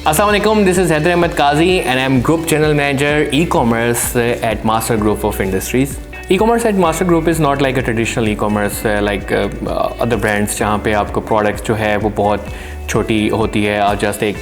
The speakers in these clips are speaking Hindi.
Assalamualaikum, this is Haider Ahmed Qazi and I'm Group General Manager E-Commerce at Master Group of Industries. E-commerce at Master Group is not like a traditional e-commerce like other brands जहाँ पे आपको products जो है वो बहुत छोटी होती है और जस्ट एक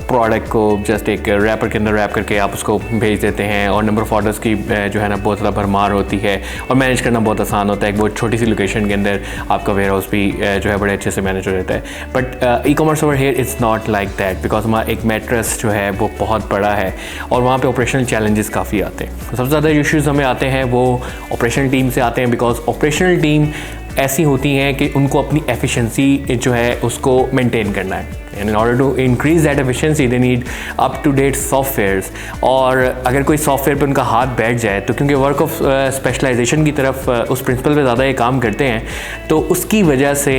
प्रोडक्ट को जस्ट एक रैपर के अंदर रैप करके आप उसको भेज देते हैं और नंबर ऑफ़ ऑर्डर्स की जो है ना बहुत ज़्यादा भरमार होती है और मैनेज करना बहुत आसान होता है। एक बहुत छोटी सी लोकेशन के अंदर आपका वेयर हाउस भी जो है बड़े अच्छे से मैनेज हो जाता है। But e commerce over here it's not like that because हमारा एक मैट्रेस जो है वो बहुत बड़ा है और वहाँ पे ऑपरेशनल चैलेंजेस काफ़ी आते हैं। सबसे ज़्यादा इश्यूज़ हमें आते हैं वो ऑपरेशनल टीम से आते हैं बिकॉज ऑपरेशनल टीम ऐसी होती हैं कि उनको अपनी एफिशिएंसी जो है उसको मेंटेन करना है and in order to increase that efficiency they need up to date softwares. और अगर कोई सॉफ्टवेयर पे उनका हाथ बैठ जाए तो क्योंकि वर्क ऑफ स्पेशलाइजेशन की तरफ उस प्रिंसिपल पे ज़्यादा ये काम करते हैं तो उसकी वजह से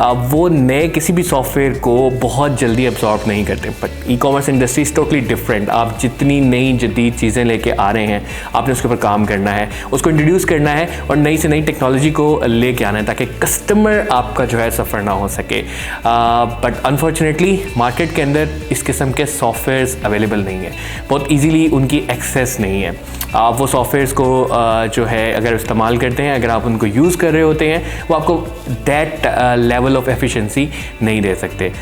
वो नए किसी भी सॉफ्टवेयर को बहुत जल्दी अब्सॉर्ब नहीं करते। But e commerce industry is totally different. आप जितनी नई जदीद चीज़ें लेके आ रहे हैं आपने उसके ऊपर काम करना है, उसको इंट्रोड्यूस करना है और नई से नई टेक्नोलॉजी को लेके आना है ताकि कस्टमर आपका जो है सफ़र ना हो सके। बट अनफॉर्चुनेटली मार्केट के अंदर इस किस्म के सॉफ्टवेयर्स अवेलेबल नहीं है, बहुत इजीली उनकी एक्सेस नहीं है। आप वो सॉफ्टवेयर्स को जो है अगर इस्तेमाल करते हैं, अगर आप उनको यूज़ कर रहे होते हैं वो आपको दैट लेवल ऑफ एफिशिएंसी नहीं दे सकते।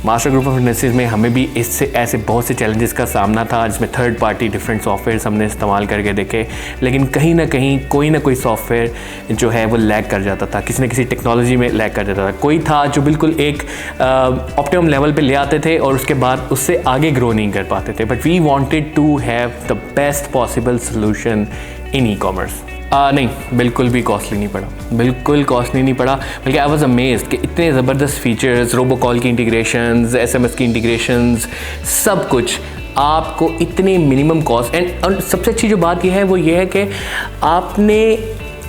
मास्टर ग्रुप ऑफ इंडस्ट्रीज़ में हमें भी इससे ऐसे बहुत से चैलेंजेस का सामना था जिसमें थर्ड पार्टी डिफरेंट सॉफ्टवेयर्स हमने इस्तेमाल करके देखे, लेकिन कहीं ना कहीं कोई ना कोई सॉफ्टवेयर जो है वो लैग कर जाता था, किसी न किसी टेक्नोलॉजी में लैग कर जाता था। कोई था जो बिल्कुल एक ऑप्टिमम लेवल पे ले आते थे और उसके बाद उससे आगे ग्रो नहीं कर पाते थे। But we wanted to have the best possible solution in e commerce. नहीं, बिल्कुल भी कॉस्टली नहीं पड़ा, बिल्कुल कॉस्टली नहीं पड़ा, बल्कि आई वाज अमेज्ड कि इतने ज़बरदस्त फीचर्स, रोबो कॉल की इंटीग्रेशंस, एसएमएस की इंटीग्रेशंस, सब कुछ आपको इतने मिनिमम कॉस्ट एंड सबसे अच्छी जो बात यह है वो ये है कि आपने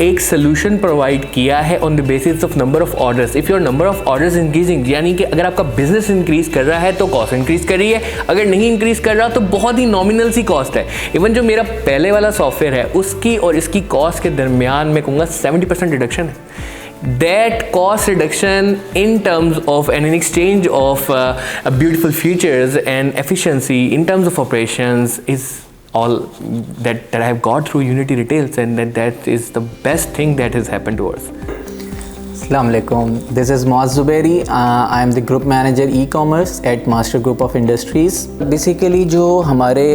एक सोल्यूशन प्रोवाइड किया है on the basis of number of orders. If your number of orders increasing, यानी कि अगर आपका बिजनेस इंक्रीज कर रहा है तो कॉस्ट इंक्रीज कर रही है, अगर नहीं इंक्रीज कर रहा तो बहुत ही नॉमिनल सी कॉस्ट है। इवन जो मेरा पहले वाला सॉफ्टवेयर है उसकी और इसकी कॉस्ट के दरमियान मैं कहूँगा 70% रिडक्शन है। That cost reduction in terms of and in exchange of beautiful features and efficiency in terms of operations is all that I have got through Unity Retails, and that is the best thing that has happened to us. Assalamu alaikum. This is Moaz Zubairi. I am the group manager e-commerce at Master Group of Industries. Basically जो हमारे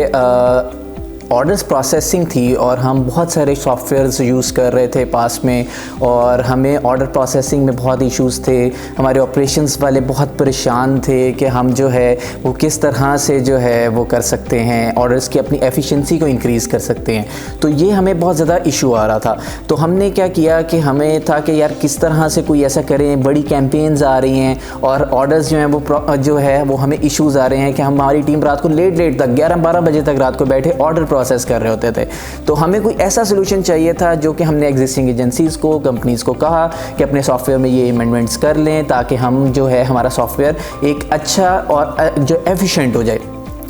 ऑर्डर्स प्रोसेसिंग थी और हम बहुत सारे सॉफ्टवेयर्स यूज़ कर रहे थे पास में और हमें ऑर्डर प्रोसेसिंग में बहुत इश्यूज़ थे। हमारे ऑपरेशंस वाले बहुत परेशान थे कि हम जो है वो किस तरह से जो है वो कर सकते हैं, ऑर्डर्स की अपनी एफिशिएंसी को इंक्रीज़ कर सकते हैं। तो ये हमें बहुत ज़्यादा इशू आ रहा था। तो हमने क्या किया कि हमें था कि यार किस तरह से कोई ऐसा करें, बड़ी कैंपेन्स आ रही हैं और ऑर्डर्स जो हैं वो जो है वो हमें इशूज़ आ रहे हैं कि हमारी टीम रात को लेट तक 11-12 बजे तक रात को बैठे ऑर्डर प्रोसेस कर रहे होते थे। तो हमें कोई ऐसा सोल्यूशन चाहिए था जो कि हमने एग्जिस्टिंग एजेंसीज़ को, कंपनीज़ को कहा कि अपने सॉफ्टवेयर में ये अमेंडमेंट्स कर लें ताकि हम जो है हमारा सॉफ्टवेयर एक अच्छा और जो एफिशिएंट हो जाए।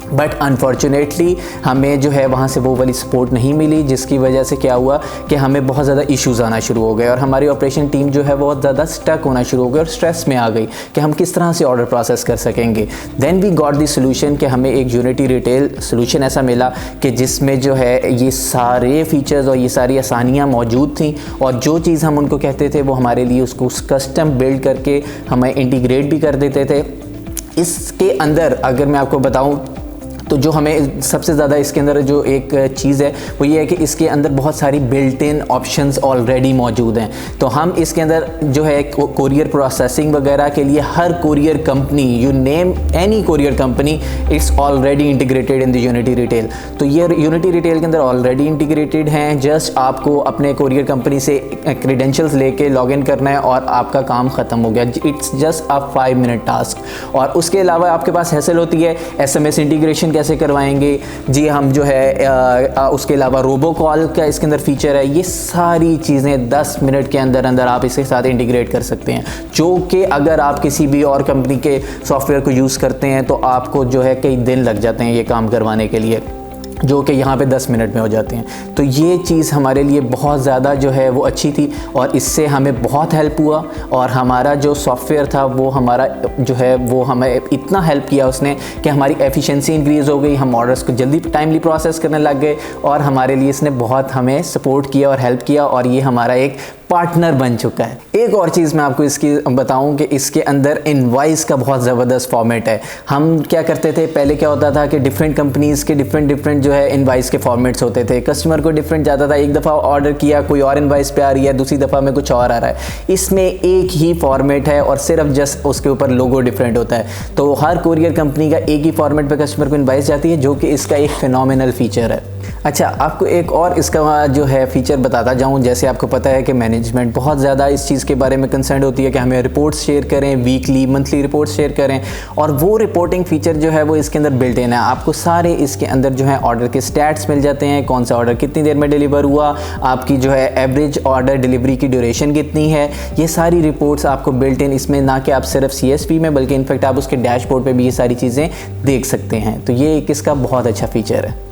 बट अनफॉर्चुनेटली हमें जो है वहाँ से वो वाली सपोर्ट नहीं मिली, जिसकी वजह से क्या हुआ कि हमें बहुत ज़्यादा इश्यूज़ आना शुरू हो गए और हमारी ऑपरेशन टीम जो है बहुत ज़्यादा स्टक होना शुरू हो गई और स्ट्रेस में आ गई कि हम किस तरह से ऑर्डर प्रोसेस कर सकेंगे। Then we got the solution कि हमें एक यूनिटी रिटेल सोल्यूशन ऐसा मिला कि जिसमें जो है ये सारे फीचर्स और ये सारी आसानियाँ मौजूद थी और जो चीज़ हम उनको कहते थे वो हमारे लिए उसको कस्टम बिल्ड करके हमें इंटीग्रेट भी कर देते थे। इसके अंदर अगर मैं आपको बताऊँ तो जो हमें सबसे ज़्यादा इसके अंदर जो एक चीज़ है वो ये है कि इसके अंदर बहुत सारी बिल्ट इन ऑप्शंस ऑलरेडी मौजूद हैं। तो हम इसके अंदर जो है कोरियर प्रोसेसिंग वगैरह के लिए हर courier company, you name any courier company, it's already integrated in the Unity Retail. तो ये यूनिटी रिटेल के अंदर ऑलरेडी इंटीग्रेटेड हैं। जस्ट आपको अपने कोरियर कंपनी से क्रेडेंशियल्स लेके लॉगिन करना है और आपका काम ख़त्म हो गया। It's just a 5 minute task. और उसके अलावा आपके पास हैसल होती है SMS इंटीग्रेशन कैसे करवाएंगे जी, हम जो है उसके अलावा रोबो कॉल का इसके अंदर फीचर है। ये सारी चीज़ें 10 मिनट के अंदर अंदर आप इसके साथ इंटीग्रेट कर सकते हैं, जो कि अगर आप किसी भी और कंपनी के सॉफ्टवेयर को यूज़ करते हैं तो आपको जो है कई दिन लग जाते हैं ये काम करवाने के लिए। जो कि यहाँ पे 10 मिनट में हो जाते हैं। तो ये चीज़ हमारे लिए बहुत ज़्यादा जो है वो अच्छी थी और इससे हमें बहुत हेल्प हुआ। और हमारा जो सॉफ्टवेयर था वो हमारा जो है वो हमें इतना हेल्प किया उसने कि हमारी एफिशिएंसी इंक्रीज़ हो गई, हम ऑर्डर्स को जल्दी टाइमली प्रोसेस करने लग गए और हमारे लिए इसने बहुत हमें सपोर्ट किया और हेल्प किया और ये हमारा एक पार्टनर बन चुका है। एक और चीज़ मैं आपको इसकी बताऊं कि इसके अंदर इनवाइस का बहुत ज़बरदस्त फॉर्मेट है। हम क्या करते थे, पहले क्या होता था कि डिफरेंट कंपनीज़ के डिफरेंट जो है इनवाइस के फॉर्मेट्स होते थे, कस्टमर को डिफरेंट जाता था, एक दफ़ा ऑर्डर किया कोई और इनवाइस पे आ रही है, दूसरी दफ़ा में कुछ और आ रहा है। इसमें एक ही फॉर्मेट है और सिर्फ जस्ट उसके ऊपर लोगो डिफरेंट होता है। तो हर कोरियर कंपनी का एक ही फॉर्मेट पे कस्टमर को इनवाइस जाती है, जो कि इसका एक फिनोमिनल फीचर है। अच्छा, आपको एक और इसका जो है फ़ीचर बताता जाऊँ। जैसे आपको पता है कि मैनेजमेंट बहुत ज़्यादा इस चीज़ के बारे में कंसर्न होती है कि हमें रिपोर्ट्स शेयर करें, वीकली मंथली रिपोर्ट्स शेयर करें, और वो रिपोर्टिंग फ़ीचर जो है वो इसके अंदर बिल्ट इन है। आपको सारे इसके अंदर जो है ऑर्डर के स्टैट्स मिल जाते हैं, कौन सा ऑर्डर कितनी देर में डिलीवर हुआ, आपकी जो है एवरेज ऑर्डर डिलीवरी की ड्यूरेशन कितनी है, ये सारी रिपोर्ट्स आपको बिल्ट इन इसमें, ना कि आप सिर्फ CSV में बल्कि इनफैक्ट आप उसके डैशबोर्ड पर भी ये सारी चीज़ें देख सकते हैं। तो ये एक इसका बहुत अच्छा फ़ीचर है।